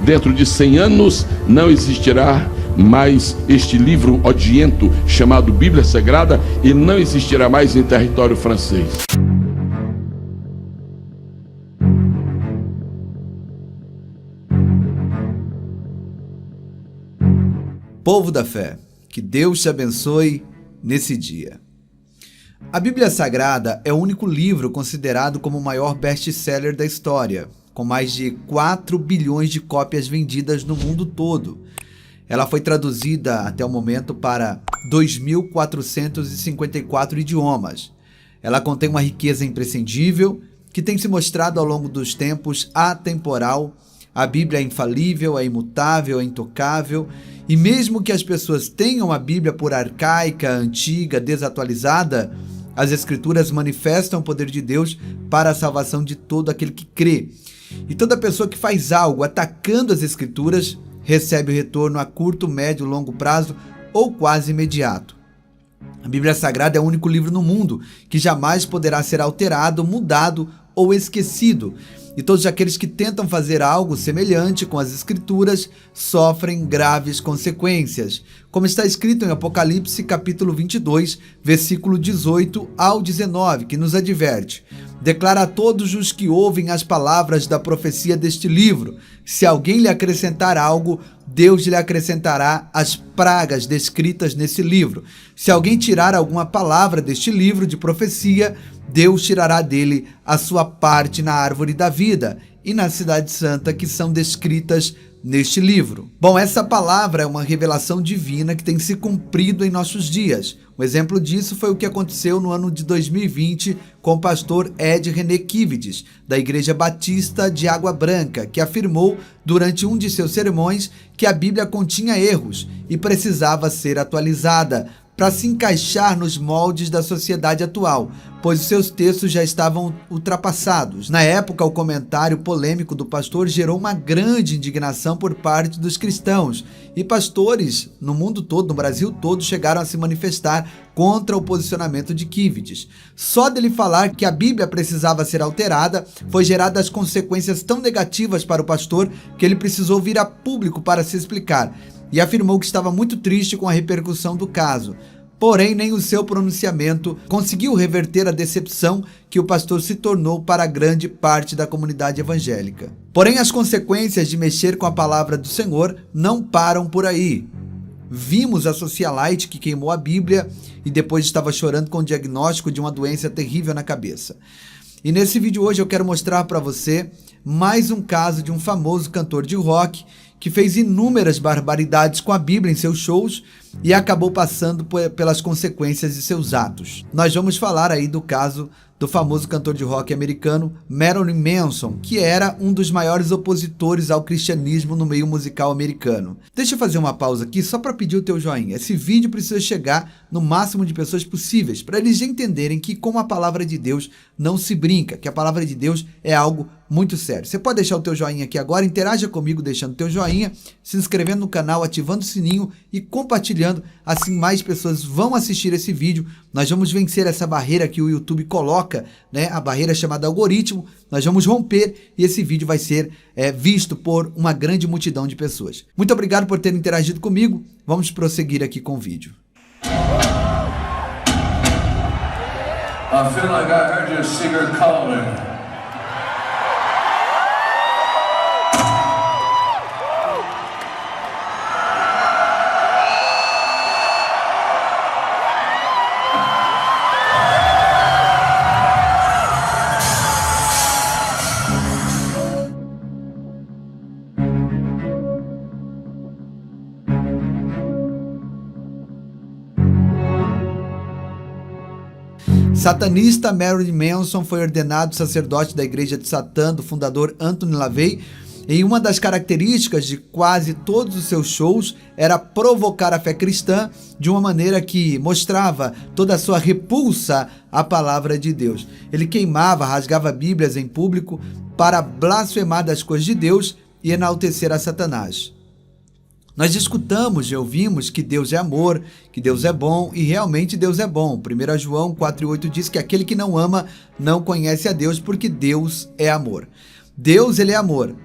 Dentro de 100 anos não existirá mais este livro odiento chamado Bíblia Sagrada e não existirá mais em território francês. Povo da fé, que Deus te abençoe nesse dia. A Bíblia Sagrada é o único livro considerado como o maior best-seller da história, com mais de 4 bilhões de cópias vendidas no mundo todo. Ela foi traduzida até o momento para 2.454 idiomas. Ela contém uma riqueza imprescindível que tem se mostrado ao longo dos tempos atemporal. A Bíblia é infalível, é imutável, é intocável. E mesmo que as pessoas tenham a Bíblia por arcaica, antiga, desatualizada, as Escrituras manifestam o poder de Deus para a salvação de todo aquele que crê. E toda pessoa que faz algo atacando as Escrituras recebe o retorno a curto, médio, longo prazo ou quase imediato. A Bíblia Sagrada é o único livro no mundo que jamais poderá ser alterado, mudado ou esquecido. E todos aqueles que tentam fazer algo semelhante com as Escrituras sofrem graves consequências. Como está escrito em Apocalipse capítulo 22, versículo 18 ao 19, que nos adverte: declara a todos os que ouvem as palavras da profecia deste livro: se alguém lhe acrescentar algo, Deus lhe acrescentará as pragas descritas nesse livro. Se alguém tirar alguma palavra deste livro de profecia, Deus tirará dele a sua parte na árvore da vida e na cidade santa que são descritas neste livro. Bom, essa palavra é uma revelação divina que tem se cumprido em nossos dias. Um exemplo disso foi o que aconteceu no ano de 2020 com o pastor Ed René Kivides, da Igreja Batista de Água Branca, que afirmou durante um de seus sermões que a Bíblia continha erros e precisava ser atualizada para se encaixar nos moldes da sociedade atual, pois os seus textos já estavam ultrapassados. Na época, o comentário polêmico do pastor gerou uma grande indignação por parte dos cristãos, e pastores no mundo todo, no Brasil todo, chegaram a se manifestar contra o posicionamento de Kivides. Só dele falar que a Bíblia precisava ser alterada, foi geradas consequências tão negativas para o pastor que ele precisou vir a público para se explicar. E afirmou que estava muito triste com a repercussão do caso. Porém, nem o seu pronunciamento conseguiu reverter a decepção que o pastor se tornou para grande parte da comunidade evangélica. Porém, as consequências de mexer com a palavra do Senhor não param por aí. Vimos a socialite que queimou a Bíblia e depois estava chorando com o diagnóstico de uma doença terrível na cabeça. E nesse vídeo hoje eu quero mostrar para você mais um caso de um famoso cantor de rock que fez inúmeras barbaridades com a Bíblia em seus shows e acabou passando pelas consequências de seus atos. Nós vamos falar aí do caso do famoso cantor de rock americano Marilyn Manson, que era um dos maiores opositores ao cristianismo no meio musical americano. Deixa eu fazer uma pausa aqui só para pedir o teu joinha. Esse vídeo precisa chegar no máximo de pessoas possíveis, para eles entenderem que com a palavra de Deus não se brinca, que a palavra de Deus é algo muito sério. Você pode deixar o teu joinha aqui agora, interaja comigo deixando o teu joinha, se inscrevendo no canal, ativando o sininho e compartilhando, assim mais pessoas vão assistir esse vídeo. Nós vamos vencer essa barreira que o YouTube coloca, né? A barreira chamada algoritmo. Nós vamos romper e esse vídeo vai ser visto por uma grande multidão de pessoas. Muito obrigado por ter interagido comigo. Vamos prosseguir aqui com o vídeo. I feel like I heard your secret calling. Satanista Marilyn Manson foi ordenado sacerdote da Igreja de Satã do fundador Anthony LaVey, e uma das características de quase todos os seus shows era provocar a fé cristã de uma maneira que mostrava toda a sua repulsa à palavra de Deus. Ele queimava, rasgava Bíblias em público para blasfemar das coisas de Deus e enaltecer a Satanás. Nós escutamos e ouvimos que Deus é amor, que Deus é bom, e realmente Deus é bom. 1 João 4,8 diz que aquele que não ama não conhece a Deus, porque Deus é amor. Deus, ele é amor.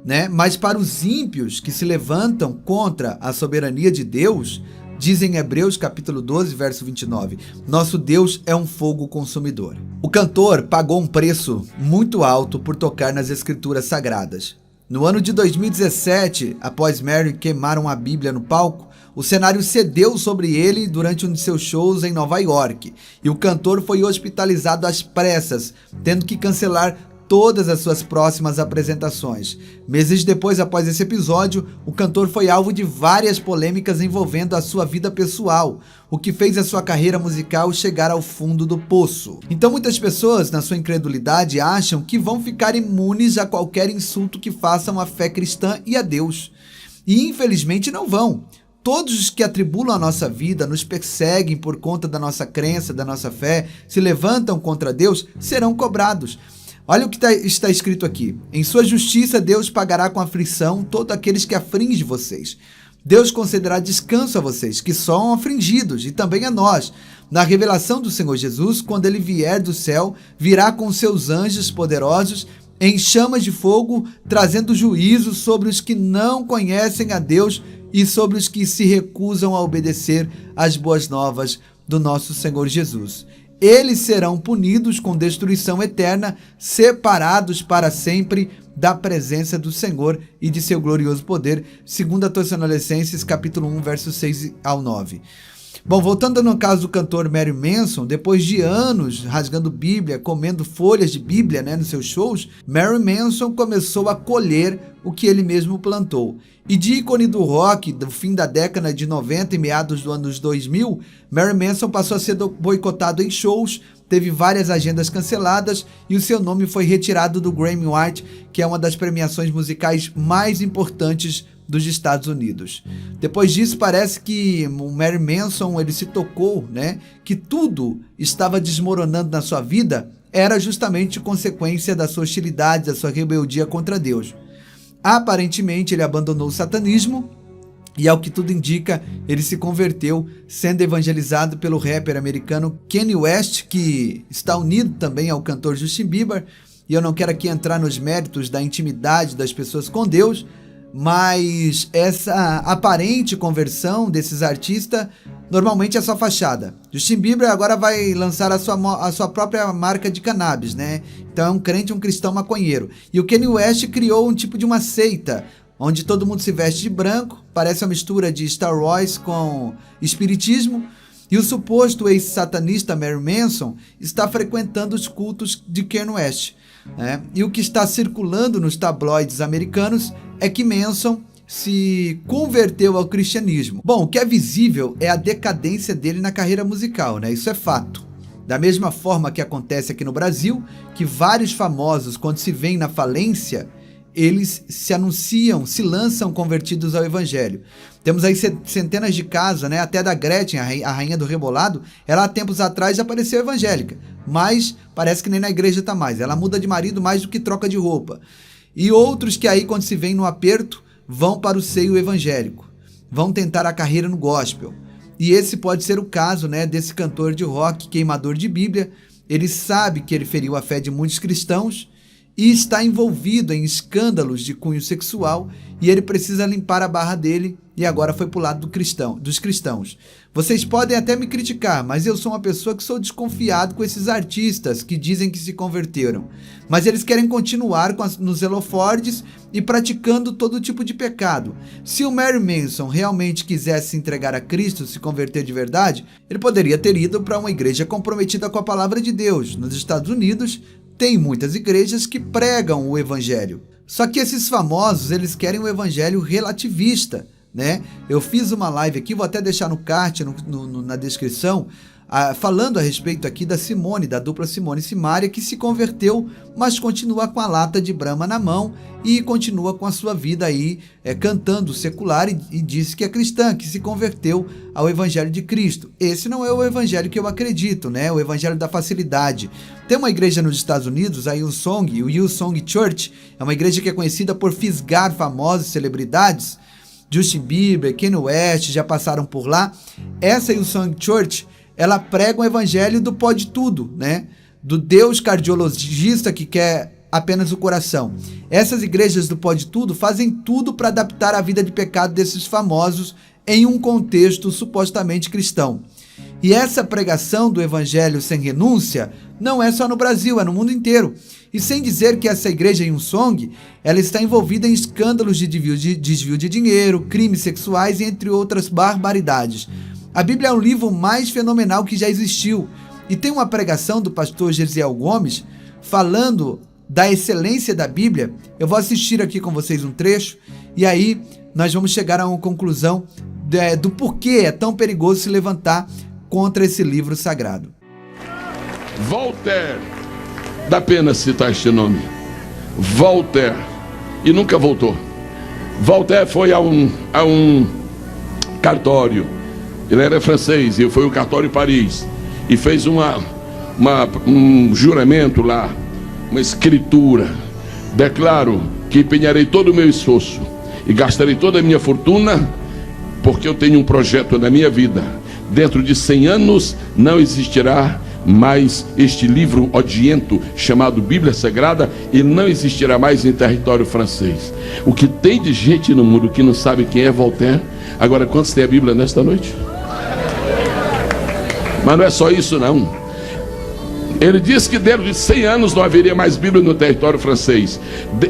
né? Mas para os ímpios que se levantam contra a soberania de Deus, diz em Hebreus capítulo 12, verso 29, nosso Deus é um fogo consumidor. O cantor pagou um preço muito alto por tocar nas escrituras sagradas. No ano de 2017, após Mary queimaram a Bíblia no palco, o cenário cedeu sobre ele durante um de seus shows em Nova York, e o cantor foi hospitalizado às pressas, tendo que cancelar todas as suas próximas apresentações. Meses depois, após esse episódio, o cantor foi alvo de várias polêmicas envolvendo a sua vida pessoal, o que fez a sua carreira musical chegar ao fundo do poço. Então muitas pessoas, na sua incredulidade, acham que vão ficar imunes a qualquer insulto que façam à fé cristã e a Deus. E infelizmente não vão. Todos os que atribulam a nossa vida, nos perseguem por conta da nossa crença, da nossa fé, se levantam contra Deus, serão cobrados. Olha o que está escrito aqui. Em sua justiça, Deus pagará com aflição todos aqueles que afligem vocês. Deus concederá descanso a vocês, que são afligidos, e também a nós. Na revelação do Senhor Jesus, quando ele vier do céu, virá com seus anjos poderosos, em chamas de fogo, trazendo juízo sobre os que não conhecem a Deus e sobre os que se recusam a obedecer às boas novas do nosso Senhor Jesus. Eles serão punidos com destruição eterna, separados para sempre da presença do Senhor e de seu glorioso poder, segundo a Tessalonicenses, capítulo 1, versos 6 ao 9. Bom, voltando no caso do cantor Marilyn Manson, depois de anos rasgando Bíblia, comendo folhas de Bíblia, nos seus shows, Marilyn Manson começou a colher o que ele mesmo plantou. E de ícone do rock do fim da década de 90 e meados dos anos 2000, Marilyn Manson passou a ser boicotado em shows, teve várias agendas canceladas e o seu nome foi retirado do Grammy Award, que é uma das premiações musicais mais importantes dos Estados Unidos. Depois disso, parece que o Marilyn Manson ele se tocou, que tudo estava desmoronando na sua vida era justamente consequência da sua hostilidade, da sua rebeldia contra Deus. Aparentemente, ele abandonou o satanismo e, ao que tudo indica, ele se converteu, sendo evangelizado pelo rapper americano Kanye West, que está unido também ao cantor Justin Bieber. E eu não quero aqui entrar nos méritos da intimidade das pessoas com Deus, mas essa aparente conversão desses artistas normalmente é só fachada. Justin Bieber agora vai lançar a sua própria marca de cannabis, Então é um crente, um cristão maconheiro. E o Kanye West criou um tipo de uma seita, onde todo mundo se veste de branco, parece uma mistura de Star Wars com espiritismo, e o suposto ex-satanista Marilyn Manson está frequentando os cultos de Kanye West. E o que está circulando nos tabloides americanos é que Manson se converteu ao cristianismo. Bom, o que é visível é a decadência dele na carreira musical, Isso é fato. Da mesma forma que acontece aqui no Brasil, que vários famosos, quando se veem na falência, eles se anunciam, se lançam convertidos ao evangelho. Temos aí centenas de casos, até da Gretchen, a rainha do rebolado, ela há tempos atrás apareceu evangélica, mas parece que nem na igreja está mais. Ela muda de marido mais do que troca de roupa. E outros que aí, quando se veem no aperto, vão para o seio evangélico, vão tentar a carreira no gospel. E esse pode ser o caso, desse cantor de rock, queimador de Bíblia. Ele sabe que ele feriu a fé de muitos cristãos e está envolvido em escândalos de cunho sexual, e ele precisa limpar a barra dele, e agora foi para o lado dos cristãos. Vocês podem até me criticar, mas eu sou uma pessoa que sou desconfiado com esses artistas que dizem que se converteram. Mas eles querem continuar nos holofortes e praticando todo tipo de pecado. Se o Marilyn Manson realmente quisesse se entregar a Cristo, se converter de verdade, ele poderia ter ido para uma igreja comprometida com a palavra de Deus. Nos Estados Unidos, tem muitas igrejas que pregam o evangelho. Só que esses famosos, eles querem o evangelho relativista, Eu fiz uma live aqui, vou até deixar no card, na descrição, falando a respeito aqui da Simone, da dupla Simone e Simaria, que se converteu, mas continua com a lata de Brahma na mão e continua com a sua vida aí, cantando secular e disse que é cristã, que se converteu ao evangelho de Cristo. Esse não é o evangelho que eu acredito, O evangelho da facilidade. Tem uma igreja nos Estados Unidos, a Hillsong, o Hillsong Church, é uma igreja que é conhecida por fisgar famosos celebridades. Justin Bieber, Kanye West já passaram por lá. Essa Hillsong Church, ela prega o evangelho do pode tudo, Do Deus cardiologista que quer apenas o coração. Essas igrejas do Pode Tudo fazem tudo para adaptar a vida de pecado desses famosos em um contexto supostamente cristão. E essa pregação do evangelho sem renúncia não é só no Brasil, é no mundo inteiro. E sem dizer que essa igreja em Song, ela está envolvida em escândalos de desvio de dinheiro, crimes sexuais e entre outras barbaridades. A Bíblia é o livro mais fenomenal que já existiu. E tem uma pregação do pastor Gesiel Gomes falando da excelência da Bíblia. Eu vou assistir aqui com vocês um trecho e aí nós vamos chegar a uma conclusão do porquê é tão perigoso se levantar contra esse livro sagrado. Voltaire, dá pena citar este nome. Voltaire, e nunca voltou. Voltaire foi a um cartório. Ele era francês e foi ao cartório em Paris e fez um juramento lá, uma escritura. Declaro que empenharei todo o meu esforço e gastarei toda a minha fortuna, porque eu tenho um projeto na minha vida. Dentro de 100 anos não existirá mais este livro odiento chamado Bíblia Sagrada e não existirá mais em território francês. O que tem de gente no mundo que não sabe quem é Voltaire. Agora, quantos tem a Bíblia nesta noite? Mas não é só isso não. Ele disse que dentro de 100 anos não haveria mais Bíblia no território francês.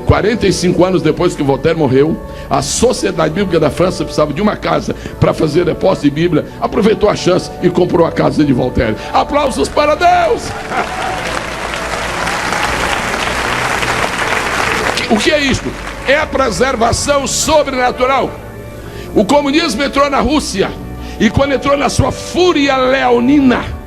45 anos depois que Voltaire morreu, a Sociedade Bíblica da França precisava de uma casa para fazer depósito de Bíblia, aproveitou a chance e comprou a casa de Voltaire. Aplausos para Deus! O que é isto? É a preservação sobrenatural. O comunismo entrou na Rússia, e quando entrou na sua fúria leonina,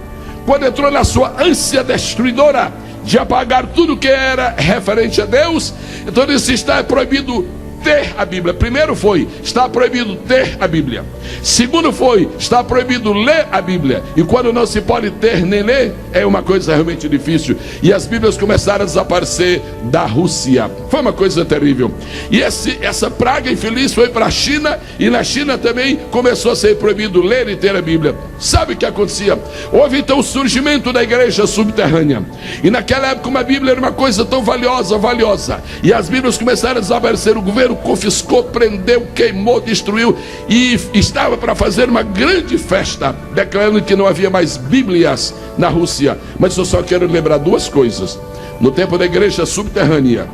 quando entrou na sua ânsia destruidora de apagar tudo que era referente a Deus, então isso está proibido ter a Bíblia. Primeiro foi, está proibido ter a Bíblia. Segundo foi, está proibido ler a Bíblia. E quando não se pode ter nem ler, é uma coisa realmente difícil. E as Bíblias começaram a desaparecer da Rússia. Foi uma coisa terrível. E essa praga infeliz foi para a China, e na China também começou a ser proibido ler e ter a Bíblia. Sabe o que acontecia? Houve então o surgimento da igreja subterrânea. E naquela época uma Bíblia era uma coisa tão valiosa. E as Bíblias começaram a desaparecer. O governo confiscou, prendeu, queimou, destruiu, e estava para fazer uma grande festa, declarando que não havia mais Bíblias na Rússia. Mas eu só quero lembrar duas coisas. No tempo da igreja subterrânea,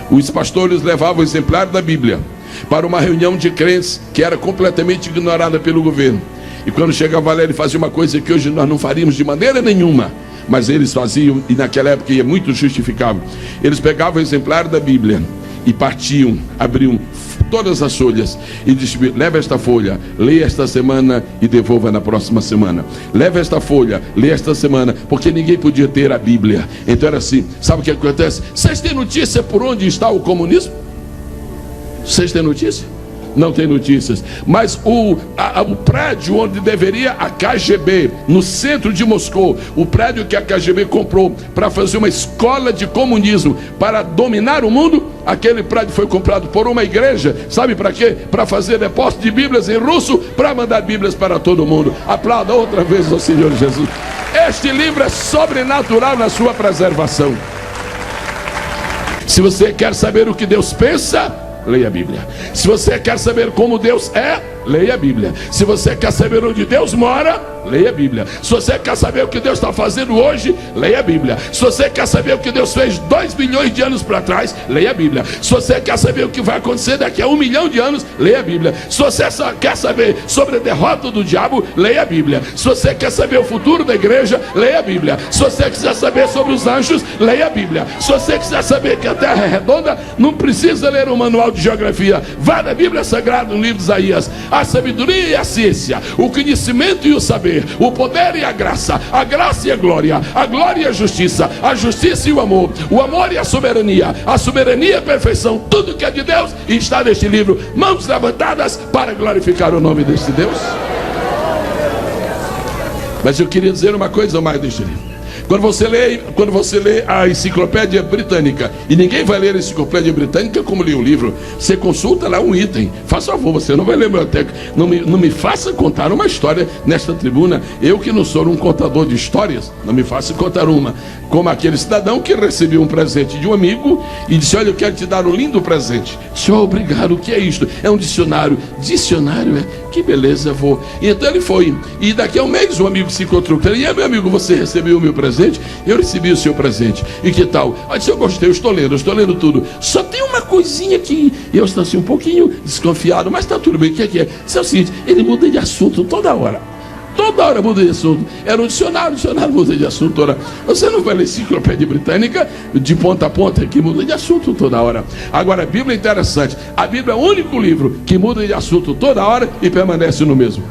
os pastores levavam o exemplar da Bíblia para uma reunião de crentes que era completamente ignorada pelo governo. E quando chegava lá, ele fazia uma coisa que hoje nós não faríamos de maneira nenhuma, mas eles faziam, e naquela época é muito justificável. Eles pegavam o exemplar da Bíblia e partiam, abriam todas as folhas e distribuíam. Leva esta folha, leia esta semana e devolva na próxima semana. Leva esta folha, leia esta semana, porque ninguém podia ter a Bíblia. Então era assim. Sabe o que acontece? Vocês têm notícia por onde está o comunismo? Vocês têm notícia? Não tem notícias. Mas o prédio onde deveria a KGB, no centro de Moscou, o prédio que a KGB comprou para fazer uma escola de comunismo para dominar o mundo, aquele prédio foi comprado por uma igreja. Sabe para quê? Para fazer depósito de Bíblias em russo, para mandar Bíblias para todo mundo. Aplauda outra vez ao Senhor Jesus. Este livro é sobrenatural na sua preservação. Se você quer saber o que Deus pensa, leia a Bíblia. Se você quer saber como Deus é, leia a Bíblia. Se você quer saber onde Deus mora, leia a Bíblia. Se você quer saber o que Deus está fazendo hoje, leia a Bíblia. Se você quer saber o que Deus fez 2 bilhões de anos para trás, leia a Bíblia. Se você quer saber o que vai acontecer daqui a 1 milhão de anos, leia a Bíblia. Se você quer saber sobre a derrota do diabo, leia a Bíblia. Se você quer saber o futuro da igreja, leia a Bíblia. Se você quiser saber sobre os anjos, leia a Bíblia. Se você quiser saber que a terra é redonda, não precisa ler um manual de geografia. Vá na Bíblia Sagrada, no livro de Isaías. A sabedoria e a ciência, o conhecimento e o saber, o poder e a graça e a glória e a justiça e o amor e a soberania e a perfeição, tudo que é de Deus está neste livro. Mãos levantadas para glorificar o nome deste Deus. Mas eu queria dizer uma coisa mais deste livro. Quando você lê a Enciclopédia Britânica, e ninguém vai ler a Enciclopédia Britânica como lê o livro, você consulta lá um item. Faça favor, você não vai ler a biblioteca. Não me faça contar uma história nesta tribuna. Eu que não sou um contador de histórias, não me faça contar uma. Como aquele cidadão que recebeu um presente de um amigo e disse: olha, eu quero te dar um lindo presente. Senhor, obrigado, o que é isto? É um dicionário. Dicionário, que beleza, vou. E então ele foi, e daqui a um mês o amigo se encontrou com ele: e aí, meu amigo, você recebeu o meu presente? Eu recebi o seu presente, e que tal? Eu disse: eu gostei, eu estou lendo tudo. Só tem uma coisinha que eu estou assim um pouquinho desconfiado, mas está tudo bem. O que é? Isso é o seguinte: ele muda de assunto toda hora muda de assunto. Era um dicionário muda de assunto toda hora. Você não vai ler Enciclopédia Britânica de ponta a ponta, que muda de assunto toda hora. Agora, a Bíblia é interessante. A Bíblia é o único livro que muda de assunto toda hora e permanece no mesmo.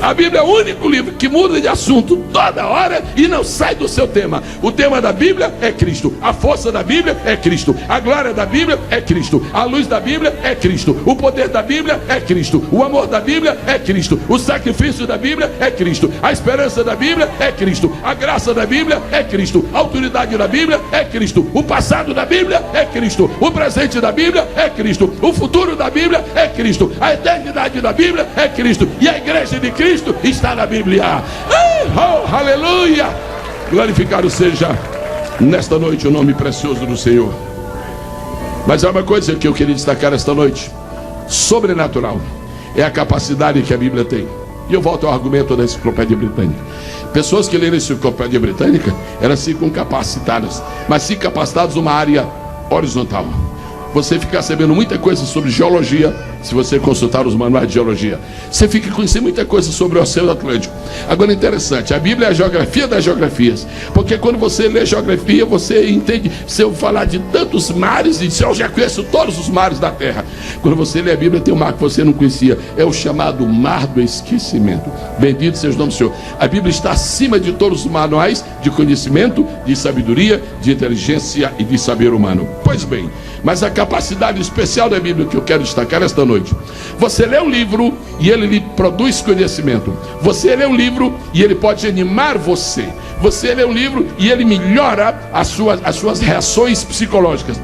A Bíblia é o único livro que muda de assunto toda hora e não sai do seu tema. O tema da Bíblia é Cristo. A força da Bíblia é Cristo. A glória da Bíblia é Cristo. A luz da Bíblia é Cristo. O poder da Bíblia é Cristo. O amor da Bíblia é Cristo. O sacrifício da Bíblia é Cristo. A esperança da Bíblia é Cristo. A graça da Bíblia é Cristo. A autoridade da Bíblia é Cristo. O passado da Bíblia é Cristo. O presente da Bíblia é Cristo. O futuro da Bíblia é Cristo. A eternidade da Bíblia é Cristo. E a igreja de Cristo está na Bíblia. Oh, aleluia! Glorificado seja nesta noite o nome precioso do Senhor. Mas há uma coisa que eu queria destacar esta noite: sobrenatural é a capacidade que a Bíblia tem. E eu volto ao argumento da Enciclopédia Britânica. Pessoas que leram a Enciclopédia Britânica eram assim capacitadas, mas sim capacitadas numa área horizontal. Você fica sabendo muita coisa sobre geologia, se você consultar os manuais de geologia. Você fica conhecendo muita coisa sobre o Oceano Atlântico. Agora, interessante, a Bíblia é a geografia das geografias. Porque quando você lê geografia, você entende. Se eu falar de tantos mares, e eu já conheço todos os mares da terra. Quando você lê a Bíblia, tem um mar que você não conhecia. É o chamado Mar do Esquecimento. Bendito seja o nome do Senhor. A Bíblia está acima de todos os manuais de conhecimento, de sabedoria, de inteligência e de saber humano. Pois bem, mas a capacidade especial da Bíblia que eu quero destacar esta noite: você lê um livro e ele lhe produz conhecimento. Você lê um livro e ele pode animar você. Você lê um livro e ele melhora as suas reações psicológicas.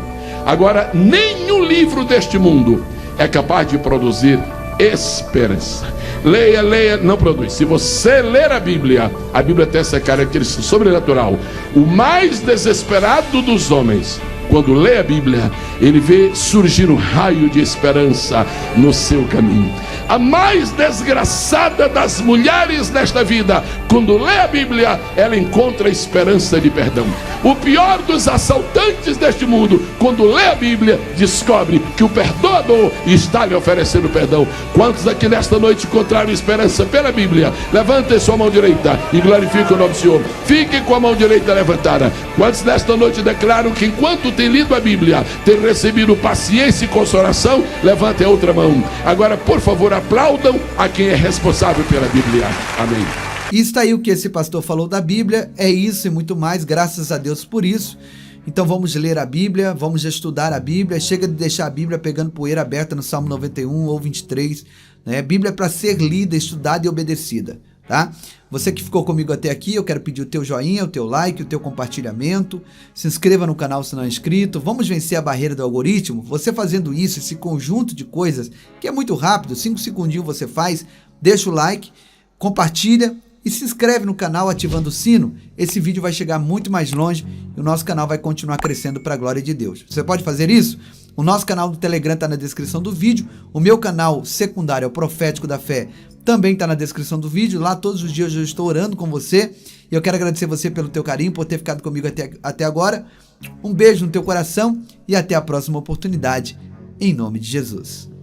Agora, nenhum livro deste mundo é capaz de produzir esperança. Leia, não produz. Se você ler a Bíblia tem essa característica sobrenatural. O mais desesperado dos homens, quando lê a Bíblia, ele vê surgir um raio de esperança no seu caminho. A mais desgraçada das mulheres nesta vida, quando lê a Bíblia, ela encontra esperança de perdão. O pior dos assaltantes deste mundo, quando lê a Bíblia, descobre que o perdoador está lhe oferecendo perdão. Quantos aqui nesta noite encontraram esperança pela Bíblia? Levantem sua mão direita e glorifiquem o nome do Senhor. Fiquem com a mão direita levantada. Quantos nesta noite declaram que enquanto tem lido a Bíblia, tem recebido paciência e consolação? Levantem a outra mão. Agora, por favor, aplaudam a quem é responsável pela Bíblia. Amém. E está aí o que esse pastor falou da Bíblia. É isso e muito mais, graças a Deus por isso. Então vamos ler a Bíblia, vamos estudar a Bíblia. Chega de deixar a Bíblia pegando poeira aberta no Salmo 91 ou 23, né? Bíblia é para ser lida, estudada e obedecida, tá? Você que ficou comigo até aqui, eu quero pedir o teu joinha, o teu like, o teu compartilhamento. Se inscreva no canal se não é inscrito. Vamos vencer a barreira do algoritmo. Você fazendo isso, esse conjunto de coisas, que é muito rápido, 5 segundinhos você faz, deixa o like, compartilha e se inscreve no canal ativando o sino. Esse vídeo vai chegar muito mais longe e o nosso canal vai continuar crescendo para a glória de Deus. Você pode fazer isso? O nosso canal do Telegram está na descrição do vídeo. O meu canal secundário, o Profético da Fé, também está na descrição do vídeo. Lá todos os dias eu estou orando com você. E eu quero agradecer você pelo teu carinho, por ter ficado comigo até agora. Um beijo no teu coração e até a próxima oportunidade. Em nome de Jesus.